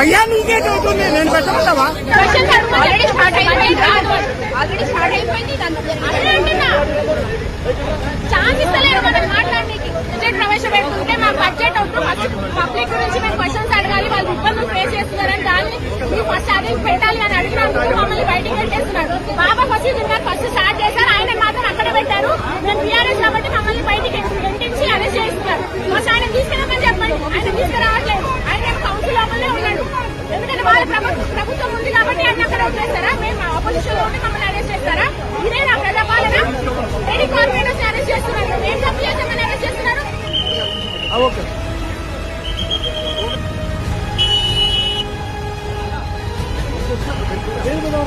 భయ్యా నీకే చదువుతుంది నేను పెట్టమంటావా? ప్రవేశపెట్టుకుంటే మా బడ్జెట్ పబ్లిక్ గురించి మేము క్వశ్చన్స్ అడగాలి, వాళ్ళు ఇబ్బందులు ఫేస్ చేస్తున్నారని దాన్ని మీరు ఫస్ట్ అది పెట్టాలి అని అడిగినందుకు మమ్మల్ని బయటికి పెట్టేస్తున్నారు. బాబా ఫస్ట్ స్టార్ట్ చేశారు, ఆయన మాత్రం అక్కడ పెట్టారు. మేము టీఆర్ఎస్ కాబట్టి మమ్మల్ని బయటికి వెంటించి అరెస్ట్ చేస్తున్నారు. ఫస్ట్ ఆయన తీసుకెళ్ళమని చెప్పండి, ఆయన తీసుకురావట్లేదు. ఆయన కౌన్సిల్ లోపలనే ఉన్నాడు. ఎందుకంటే వాళ్ళ ప్రభుత్వం ఉంది కాబట్టి ఆయన అక్కడ వదిలేస్తారా? మేము ఆపోజిషన్ లో ఉండి మమ్మల్ని అరెస్ట్ చేస్తారా? ఇదే నా ప్రజాపాలన. లేడీ కార్పొరేటర్స్ అరెస్ట్ చేస్తున్నారు. ఏం తప్పు చేసామని అరెస్ట్ చేస్తున్నారు? ఓకే కదా